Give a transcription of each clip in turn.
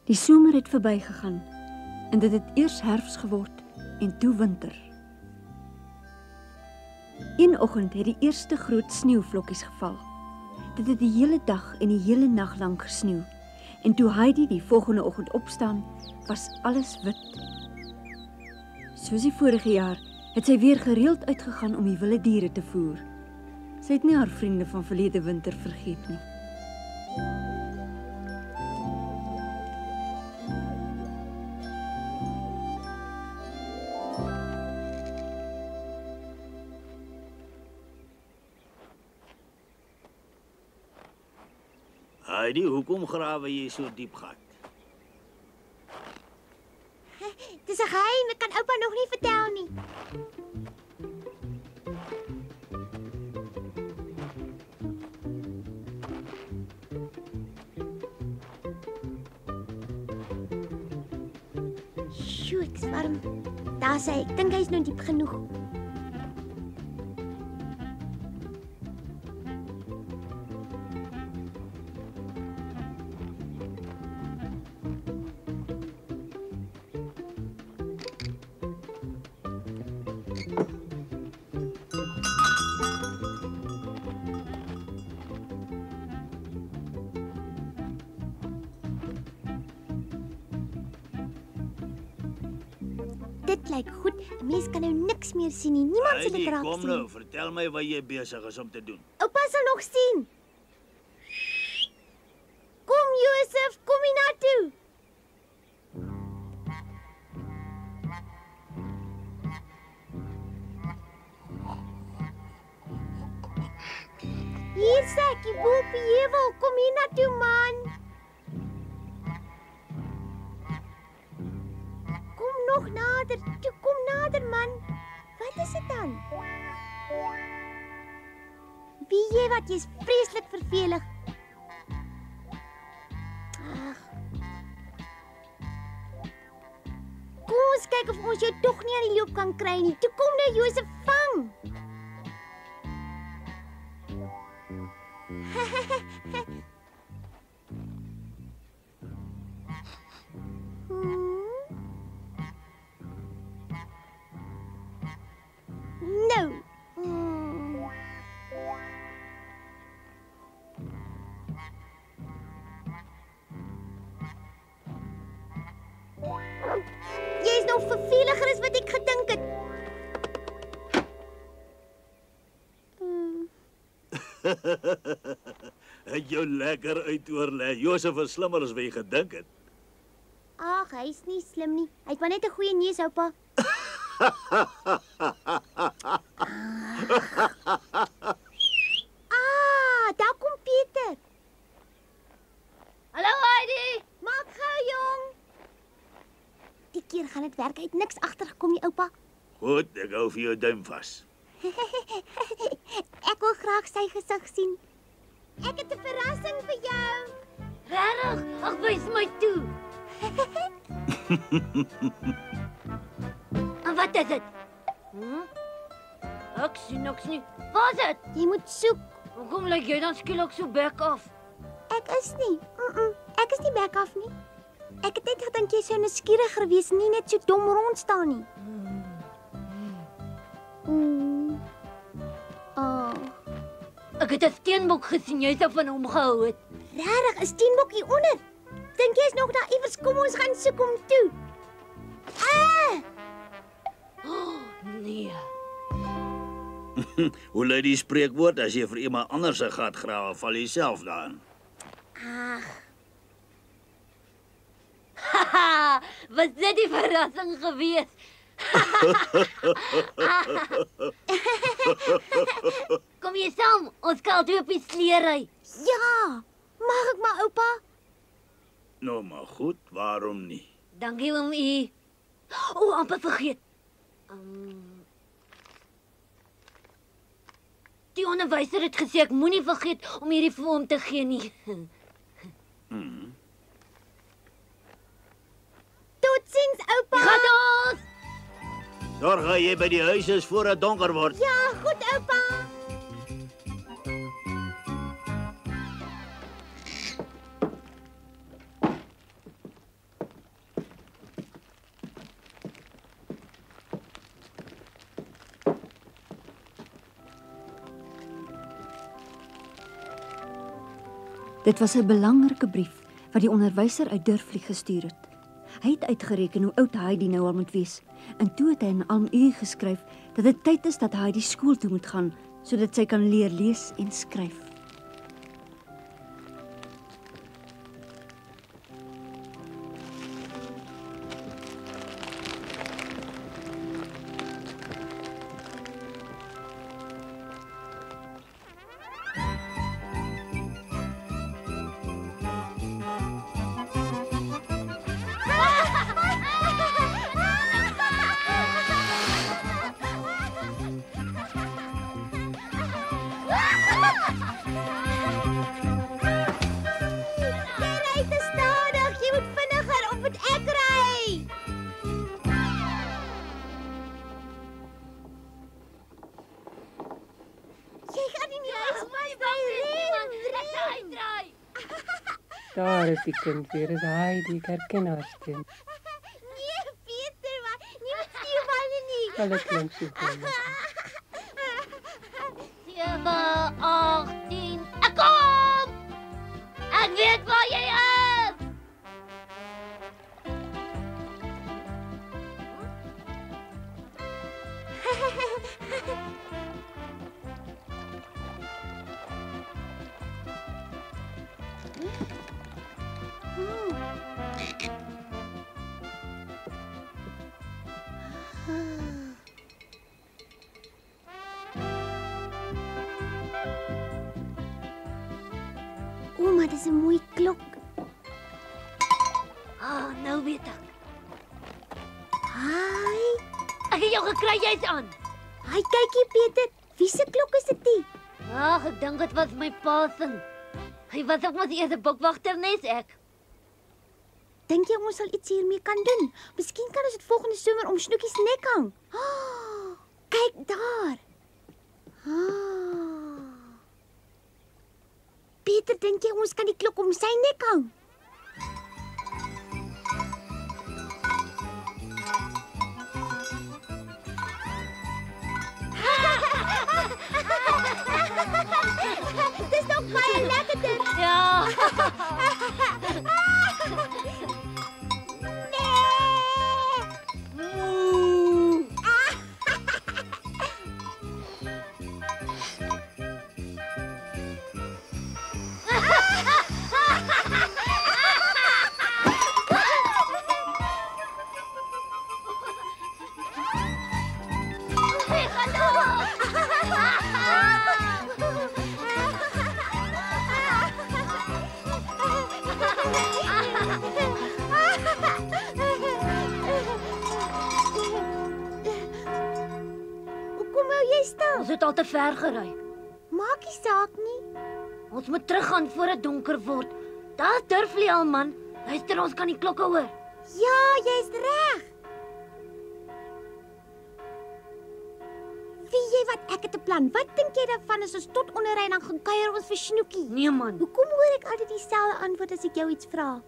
Die somer het verbygegaan en dit het eers herfs geword en toe winter. Een oggend het die eerste groot sneeuvlokkies geval. Dit het die hele dag en die hele nag lank gesneeu. En toe Heidi die volgende oggend opstaan, was alles wit. Soos die vorige jaar het sy weer gereeld uitgegaan om die wilde diere te voer. Sy het nie haar vriende van verlede winter vergeet nie. Heidi, hoekom grawe jy so diep gat? Dis 'n geheim, ek kan oupa nog nie vertel nie. Sjoe, ek's warm. Daar sê ek dink hy's nou diep genoeg. Dit lyk goed. 'n Mens kan nou niks meer sien nie. Niemand sal dit raak kom sien. nou, vertel my wat jy besig is om te doen. Oupa sal nog sien. Kom Josef, kom hiernatoe. Hier sê ek, jy bo op die heuwel, kom hiernatoe man. Kom nog nader, toe kom nader man. Wat is dit dan? Weet jy wat, jy's vreeslik vervelig. Ag. Kom ons kyk of ons jou tog nie aan die loop kan kry nie. Toe kom nou Josef vang. No. Jy is nog verveliger as wat ek gedink het. Het jou lekker uitoorlê. Josef is slimmer as wat jy gedink het. Ag, hy's nie slim nie. Hy het maar net 'n goeie neus, oupa. Daar kom Pieter. Hallo Heidi. Maak gou, jong. Die keer gaan dit werk. Hy het niks agtergekom nie, oupa. Goed, ek hou vir jou duim vas. Ek wil graag sy gesig sien. Ek het 'n verrassing vir jou. Regtig? Ag, wys my toe. En wat is dit? Ek sien niks nie. Wat is dit? Jy moet soek. Hoekom lyk jy dan skielik so bek af? Ek is nie. Ek is nie bek af nie. Ek het net gedink jy sou nuuskierig gewees, nie net so dom rond staan nie. Ek het 'n steenbok gesien, jy sou van hom gehou het. Regtig, 'n steenbok hier onder. Dink jy is nog daar iewers? Kom ons gaan soek hom toe. Oh, nee. Hoe lui die spreekwoord, as jy vir iemand anders se gat grawe, val jy self daarin. Ag, Haha, was dit die verrassing gewees? Kom jy saam, ons kan twee op die sleer ry. ja. Mag ek maar, oupa? Nou maar goed, waarom nie? Dankie oom U. O, amper vergeet. Die onderwyser het gesê ek moenie vergeet om hierdie vir hom te gee nie. Totsiens, oupa. Gaan ons! Sorg dat jy by die huis is voor dit donker word. Ja, goed, oupa. Dit was 'n belangrike brief wat die onderwyser uit Durflieg gestuur het. Hy het uitgereken hoe oud Heidi nou al moet wees, en toe het hy aan Alm geskryf dat dit tyd is dat Heidi skool toe moet gaan, sodat sy kan leer lees en skryf. Daar is die kind weer, is Heidi, ek herken haar stem. Nee, Peter, maar nie met stuurballe nie. Hulle klink so goed. 7, 18, ek kom! Ek weet waar jy is! Maar dis 'n mooi klok. Nou weet ek. Hi. Ek het jou gekry, jy's aan. Hi, kykie Peter. Wie se klok is dit nie? Ag, ek dink dit was my pa se. Hy was ook mos eers 'n bokwagter, nes ek. Dink jy ons sal iets hiermee kan doen? Miskien kan ons dit volgende somer om Snoekie se nek hang. Oh, kyk daar. Peter, dink jy ons kan die klok om sy nek hang? Dis nog baie lekkerder. Ja. Ons het al te ver gery. Maak nie saak nie. Ons moet teruggaan voor dit donker word. Daar's Durflieg al, man. Luister, ons kan die klokke hoor. Ja, jy's reg. Wie jy wat, ek het 'n plan. Wat dink jy daarvan as ons tot onderry dan gaan kuier ons vir Snoekie? Nee, man. Hoekom hoor ek altyd dieselfde antwoord as ek jou iets vra?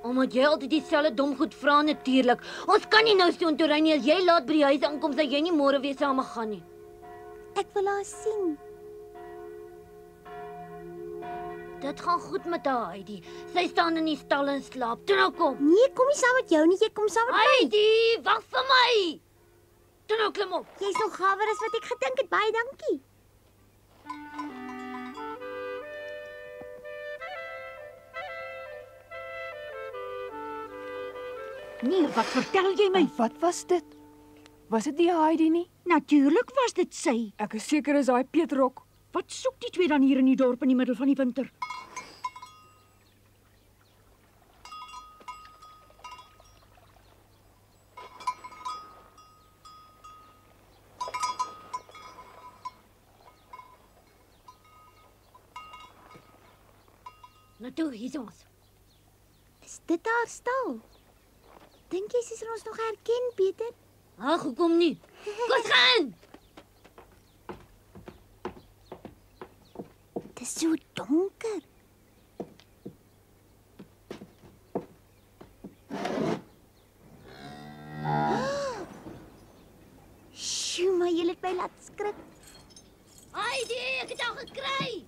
Omdat jy altyd dieselfde dom goed vra, natuurlik. Ons kan nie nou soontoe ry nie. As jy laat by die huis aankom, sal jy nie môre weer saam gaan nie. Ek wil haar sien. Dit gaan goed met haar, Heidi. Sy staan in die stal en slaap. Toe nou kom. Nee, kom nie saam met jou nie, jy kom saam met my. Heidi, wag vir my. Toe nou klim op. Jy's nog gawer as wat ek gedink het. Baie dankie. Nee, wat vertel jy my? Wat was dit? Was dit nie Heidi nie? Natuurlik was dit sy. Ek is seker is daai Pietrok. Wat soek die twee dan hier in die dorp in die middel van die winter? Nou toe, hier is ons. Is dit haar stal? Dink jy sy sal ons nog herken, Peter? Ag, hoekom nie? Kom gaan. Dit is so donker. Sjoe, maar jy het my laat skrik. Heidi, ek het jou gekry.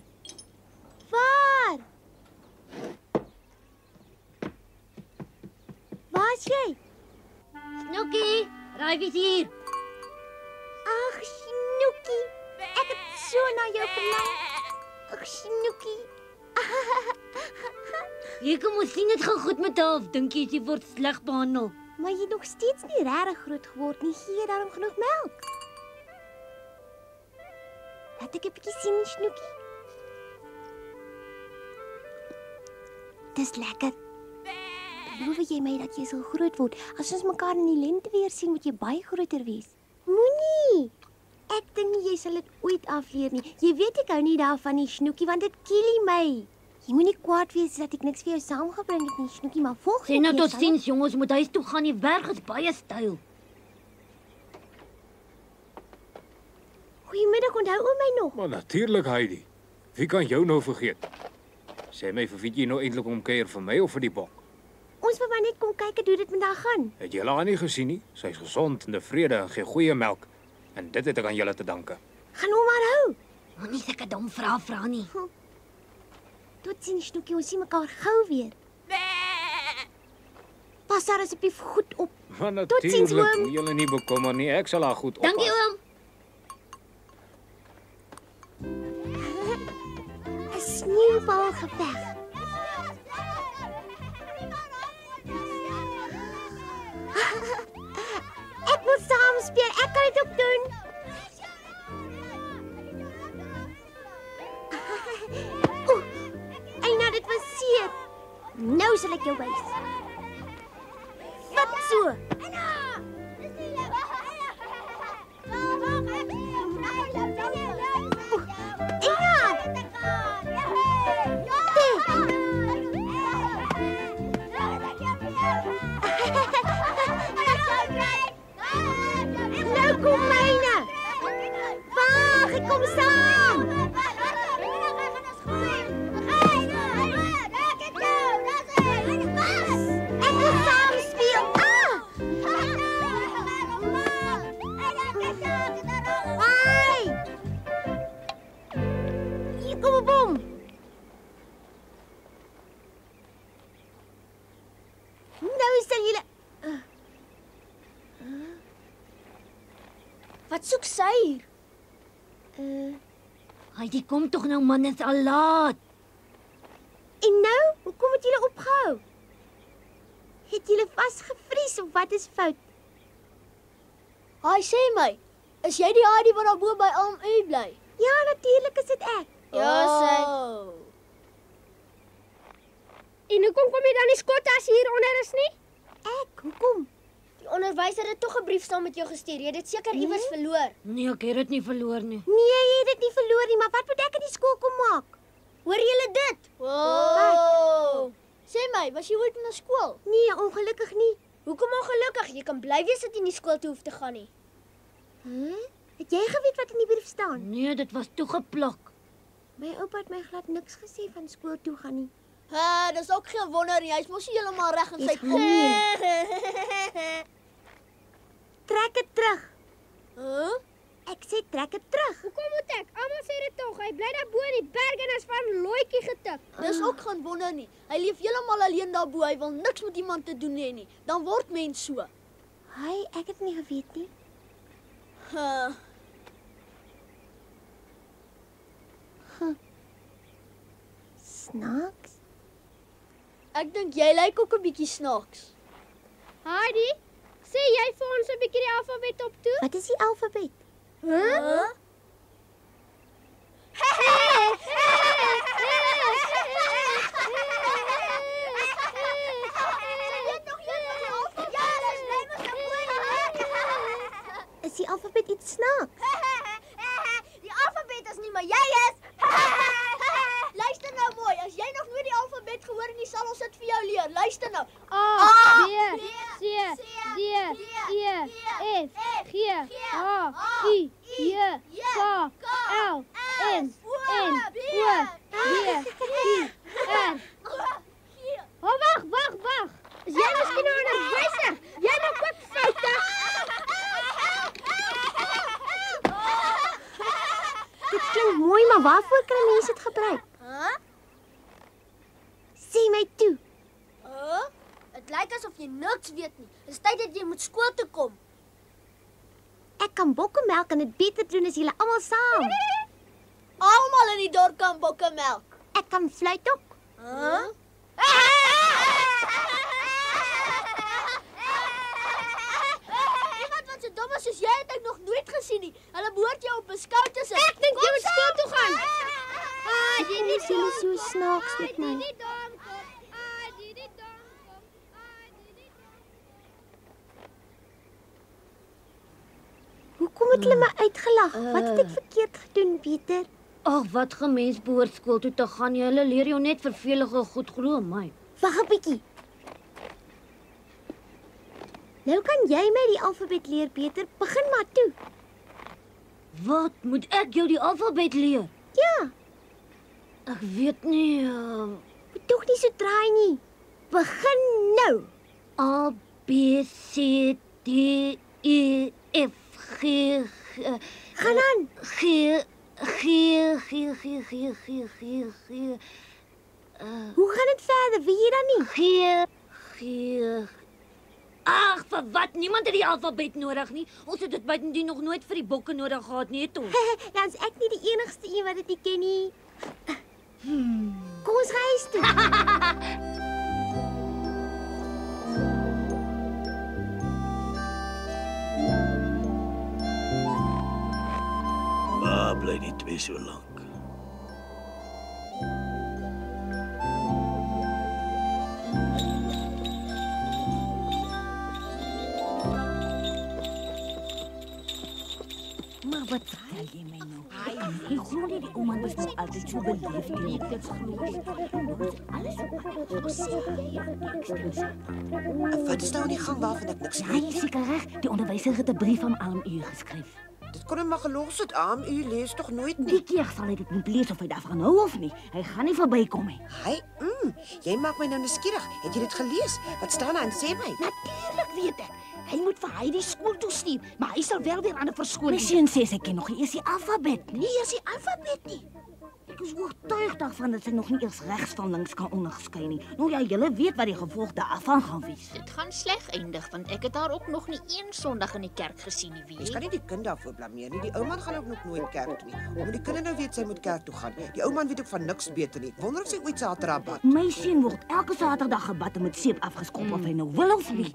Waar? was jy? Snoekie, raai wie's hier? Ag, Snoekie. Ek het so na jou verlang. Ag, Snoekie. Jy kom ons sien dit gaan goed met haar of dink jy word sleg behandel? Maar jy het nog steeds nie regtig groot geword nie. Gee jy daarom genoeg melk? Laat ek 'n bietjie sien, Snoekie. Dis lekker. Beloof jy my dat jy sal groot word? As ons mekaar in die lente weer sien, moet jy baie groter wees. Moenie. Ek dink nie jy sal dit ooit afleer nie. Jy weet ek hou nie daarvan nie, Snoekie, want dit kill my. Jy moenie kwaad wees dat ek niks vir jou saamgebring het nie, Snoekie, maar volgende Sê nou keer tot sal ziens jongens, moet huis toe gaan, die werk is baie styl. Goeiemiddag, onthou oom my nog? Maar natuurlik, Heidi. Wie kan jou nou vergeet? Sê my, vir wie jy nou eintlik omkeer, vir my of vir die bok? Ons wil maar net kom kyk hoe dit met haar gaan. Het jy haar nie gesien nie? Sy is gesond en tevrede en gee goeie melk. En dit het ek aan julle te danke. Gaan hom maar hou. Moenie sulke dom vrae vra nie. Totsiens, Snoekie, ons sien mekaar gou weer. Pas haar asseblief goed op. Maar Totsiens, natuurlik, oom. moet julle nie bekommer nie. Ek sal haar goed oppas. Dankie oom. 'n Sneeubalgeveg. Ek wil saam speel. Ek kan dit ook doen. Eina, dit was seer. Nou sal ek jou wys. Wat so? Nou kom myne. Wag, ek kom saam. Ek wil saam speel. Ai! Hier kom 'n bom. Nou sal julle Wat soek sy hier? Heidi, kom tog nou man, dit is al laat. En nou, hoekom het julle opgehou? Het julle vasgevries of wat is fout? Haai, sê my, is jy die Heidi wat daar bo by Alm U bly? Ja, natuurlik is dit ek. Ja, sy. En hoekom kom jy dan nie skot as hier onder is nie? Hoekom? Die onderwyser het tog 'n brief saam met jou gestuur. Jy het dit seker iewers verloor. Nee, ek het dit nie verloor nie. Nee, jy het dit nie verloor nie, maar wat moet ek in die skool kom maak? Hoor julle dit? Wow. Sê my, was jy ooit in 'n skool? Nee, ongelukkig nie. Hoekom ongelukkig? Jy kan bly wees dat jy nie skool toe hoef te gaan nie. Het jy geweet wat in die brief staan? Nee, dit was toegeplak. My oupa het my glad niks gesê van skool toe gaan nie. Dis ook geen wonder nie. Hy's mos nie heeltemal reg in sy Dis gemeen. Trek dit terug. Ek sê trek dit terug. Hoekom moet ek? Almal sê dit tog. Hy bly daar bo in die berg en is van looitjie getik. Dis ook geen wonder nie. Hy leef heeltemal alleen daar bo. Hy wil niks met iemand te doen hê nie. Dan word mens so. Ek het nie geweet nie. Snaaks? Ek dink jy lyk ook 'n bietjie snaaks. Heidi, sê jy vir ons 'n bietjie die alfabet op toe? Wat is die alfabet? Is die alfabet iets snaaks? Die alfabet is nie, maar jy is. Luister nou mooi, as jy nog nooit die alfabet gehoor het nie, sal ons dit vir jou leer. Luister nou. A, B, C, D, E, F, G, H, I, J, K, L, M, N, O, P, Q, R. Oh, wag. Is jy miskien onderwyser? Jy maak ook foute. of jy niks weet nie. Dis tyd dat jy moet skool toe kom. Ek kan bokke melk en dit beter doen as julle almal saam. Almal in die dorp kan bokke melk. Ek kan fluit ook. Huh? Iemand wat so dom is soos jy het ek nog nooit gesien nie. Hulle behoort jou op 'n skou te sit. Ek dink jy moet skool toe gaan. Jy is so snaaks met my. Hoekom het hulle my uitgelag? Wat het ek verkeerd gedoen, Pieter? Ag, wat gemens behoort skool toe te gaan. Hulle leer jou net vervelige goed, glo my. Wag 'n bietjie. Nou kan jy my die alfabet leer, Pieter. Begin maar toe. Wat moet ek jou die alfabet leer? Ja, Ek weet nie. moet tog nie so draai nie. Begin nou. A B C D E F G Gaan aan. G. Hoe gaan dit verder? Weet jy dan nie? Ag, vir wat? Niemand het die alfabet nodig nie. Ons het dit buitendien nog nooit vir die bokke nodig gehad nie, toe. Dan's ek nie die enigste een wat dit nie ken nie. Kom ons gaan huis toe. Waar bly die twee so lank? Maar wat vertel jy my nou? Ek glo nie die ouma was nog altyd so beleefd nie. Dit glo ek. Alles wat sê. Wat is nou aan die gang waarvan ek niks Hy weet is nie? seker reg. Die onderwyser het 'n brief aan Alm geskryf. Dit kon hom maar gelos het, Am. U lees toch nooit nie? Die keer sal hy dit moet lees of hy daarvan hou of nie. Hy gaan nie verbykom nie. Hy, jy maak my nou nuuskierig. Het jy dit gelees? Wat staan daar en sê my? Natuurlik weet ek. Hy moet vir hy die skool toe stuur, maar hy sal wel weer aan 'n verskoning. My seun sê sy ken nog nie eers die alfabet nie. Nie eers die alfabet nie. Ek is oortuig daarvan dat sy nog nie eers regs van links kan onderskei nie. Nou ja, julle weet wat die gevolg daarvan gaan wees. Dit gaan sleg eindig want ek het haar ook nog nie een Sondag in die kerk gesien nie, weet Jy jy? kan nie die kind daarvoor blameer nie. Die ou man gaan ook nog nooit kerk toe nie. Hoe moet die kinders nou weet sy moet kerk toe gaan? Die ou man weet ook van niks beter nie. Ek wonder of sy ooit Saterdag bad. My seun word elke Saterdag gebad en met seep afgeskop of hy nou wil of nie.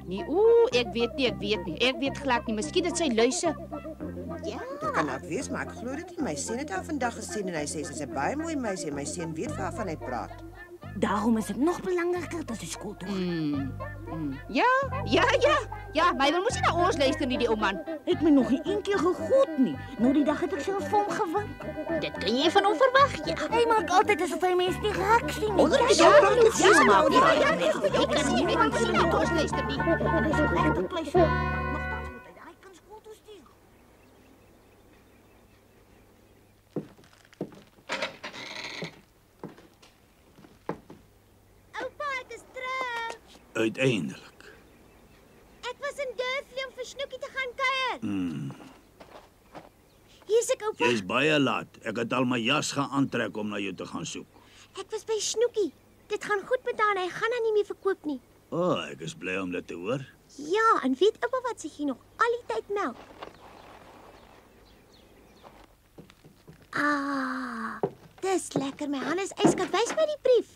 Nee, ek weet nie. Ek weet glad nie. Miskien dat sy luister. Ja. Dit kan ook wees, maar ek glo dit nie. My seun het haar vandag gesien en hy sê sy's 'n baie mooi meisie en my seun weet waarvan hy praat. Daarom is dit nog belangriker dat sy skool toe gaan. Ja, maar hy wil mos nie na ons luister nie, die ou man. Het my nog nie een keer gegoed nie. Nou die dag het ek self vir hom gewink. Dit kan jy van hom verwag, ja. Hy maak altyd asof hy mense nie raak sien nie. Ek kan nie niemand sien na ons luister nie. En hy sal regtig bly so. Nogtans moet hy daai kind skool toe stuur. Oupa, ek is terug. Uiteindelik. Ek was in Durflee om vir Snoekie te gaan kuier. Hier's ek, oupa. Jy's baie laat. Ek het al my jas gaan aantrek om na jou te gaan soek. Ek was by Snoekie. Dit gaan goed met haar en hy gaan haar nie meer verkoop nie. Ek is bly om dit te hoor. Ja, en weet oupa wat sy gee nog al die tyd melk? Dis lekker. My hand is yskat. Wys my die brief.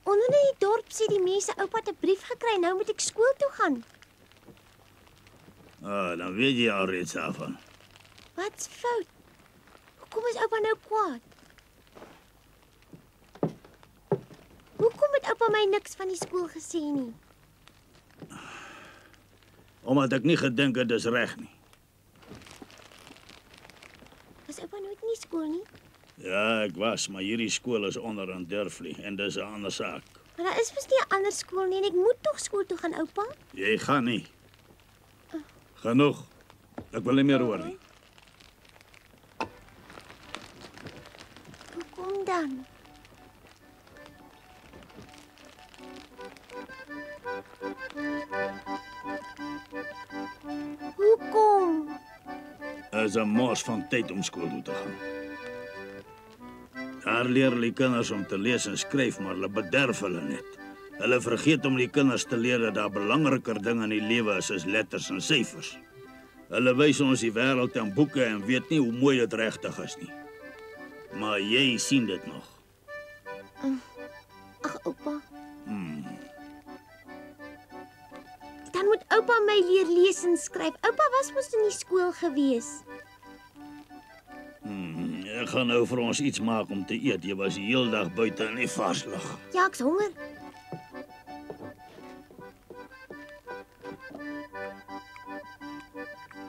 Onder in die dorp sê die mense oupa het 'n brief gekry. Nou moet ek skool toe gaan. Dan weet jy al reeds daarvan. Wat's fout? Hoekom is oupa nou kwaad? Hoekom het oupa my niks van die skool gesê nie? Omdat ek nie gedink het dis reg nie. Was oupa nooit in die skool nie? Ja, ek was, maar hierdie skool is onder in Durflee en dis 'n ander saak. Maar daar is mos nie 'n ander skool nie en ek moet tog skool toe gaan, oupa. Jy gaan nie. Genoeg. Ek wil nie meer hoor nie. Hoekom dan? Hoekom? Is 'n mors van tyd om skool toe te gaan. Daar leer hulle kinders om te lees en skryf, maar hulle bederf hulle net. Hulle vergeet om die kinders te leer dat daar belangriker dinge in die lewe is as letters en syfers. Hulle wys ons die wêreld in boeke en weet nie hoe mooi dit regtig is nie. Maar jy sien dit nog. Ag, oupa. Dan moet oupa my leer lees en skryf. Oupa was mos in die skool gewees. Ek gaan nou vir ons iets maak om te eet. Jy was die hele dag buite in die varslug. Ja, ek's honger.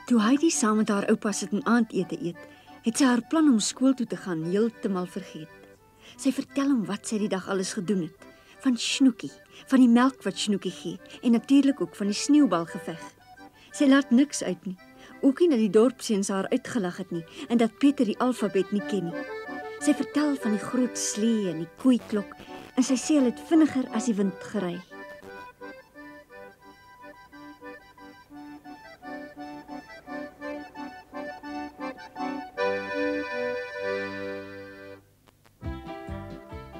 Toe Heidi saam met haar oupa sit en aandete eet, het sy haar plan om skool toe te gaan heeltemal vergeet. Sy vertel hom wat sy die dag alles gedoen het. Van Snoekie, van die melk wat Snoekie gee en natuurlik ook van die sneeubalgeveg. Sy laat niks uit nie. Ook nie dat die dorpseuns haar uitgelag het nie en dat Pieter die alfabet nie ken nie. Sy vertel van die groot slee en die koeiklok en sy sê hulle het vinniger as die wind gery.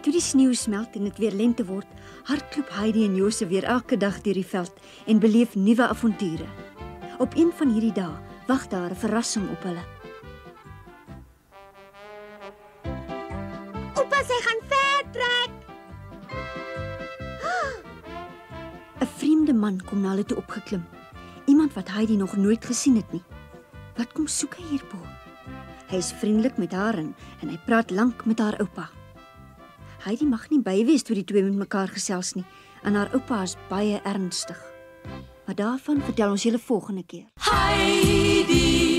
Toe die sneeu smelt en dit weer lente word, hardloop Heidi en Josef weer elke dag deur die veld en beleef nuwe avonture. Op een van hierdie dae wag daar 'n verrassing op hulle. Oupa, sy gaan ver trek. 'n Vreemde man kom na hulle toe opgeklim. Iemand wat Heidi nog nooit gesien het nie. Wat kom soek hy hierbo? Hy is vriendelik met haar en hy praat lank met haar oupa. Heidi mag nie by wees toe die twee met mekaar gesels nie, en haar oupa is baie ernstig. Maar daarvan vertel ons julle volgende keer. Heidi